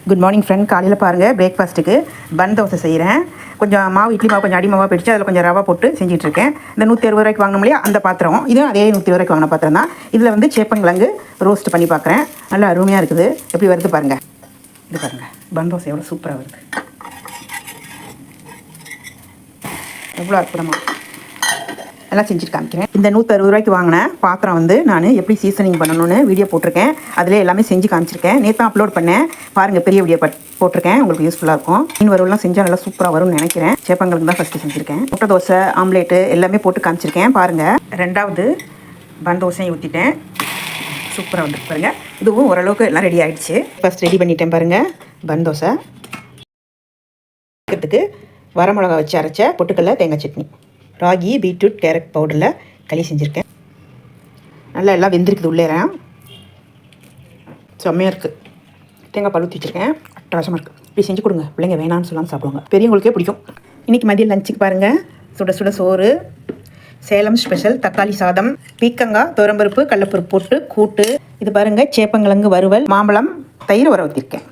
Good morning friend. காலையில் பாருங்கள் பிரேக்ஃபாஸ்ட்டுக்கு பன் தோசை செய்கிறேன். கொஞ்சம் மாவு இட்லி மாவு கொஞ்சம் அடி மாவாக பிடிச்சி அதில் கொஞ்சம் ரவா போட்டு செஞ்சிட்ருக்கேன். இந்த 160 ரூபாய்க்கு வாங்கினோம் இல்லையா அந்த பாத்திரம், இதுவும் அதே 120 ரூபாய்க்கு வாங்கின பாத்திரம் தான். இதில் வந்து சேப்பங்கிழங்கு ரோஸ்ட் பண்ணி பார்க்குறேன். நல்லா அருமையாக இருக்குது. எப்படி வருது பாருங்கள். இது பாருங்கள் பன் தோசை எவ்வளோ சூப்பராக வருது, எவ்வளோ அற்புதமாக. எல்லாம் செஞ்சுட்டு காமிக்கிறேன். இந்த 160 ரூபாய்க்கு வாங்கின பாத்திரம் வந்து நான் எப்படி சீசனிங் பண்ணணும்னு வீடியோ போட்டிருக்கேன். அதிலே எல்லாமே செஞ்சு காமிச்சிருக்கேன். நேற்று அப்லோட் பண்ணேன் பாருங்கள், பெரிய வீடியோ போட்டிருக்கேன். உங்களுக்கு யூஸ்ஃபுல்லாக இருக்கும். மீன் வறுவலாம் செஞ்சால் நல்லா சூப்பராக வரும்னு நினைக்கிறேன். சேப்பங்களுக்கு தான் ஃபஸ்ட்டு செஞ்சுருக்கேன். முட்டை தோசை, ஆம்லேட்டு எல்லாமே போட்டு காமிச்சிருக்கேன் பாருங்கள். ரெண்டாவது பன் தோசையும் ஊற்றிட்டேன். சூப்பராக வந்துருக்கு பாருங்கள். இதுவும் ஓரளவுக்கு எல்லாம் ரெடி ஆகிடுச்சு. ஃபஸ்ட் ரெடி பண்ணிட்டேன் பாருங்கள். பன் தோசை வைக்கிறதுக்கு வரமிளகா வச்சு அரைச்ச பொட்டுக்கடலை தேங்காய் சட்னி, ராகி பீட்ரூட் கேரட் பவுடரில் களி செஞ்சுருக்கேன். நல்லா எல்லாம் வெந்திருக்குது. உள்ளேறேன் செம்மையாக இருக்குது. தேங்காய் பால் ஊற்றி வச்சுருக்கேன். அட்டகாசமாக இருக்குது. இப்படி செஞ்சு கொடுங்க, பிள்ளைங்க வேணான்னு சொல்லாமல் சாப்பிடுவாங்க. பெரியவங்களுக்கே பிடிக்கும். இன்றைக்கி மதியம் லஞ்சுக்கு பாருங்கள், சுட சுட சோறு, சேலம் ஸ்பெஷல் தக்காளி சாதம், பீக்கங்காய், துவரம்பருப்பு, கடலப்பருப்பு போட்டு கூட்டு. இது பாருங்கள் சேப்பங்கிழங்கு வறுவல், மாம்பழம், தயிர் வர ஊற்றிருக்கேன்.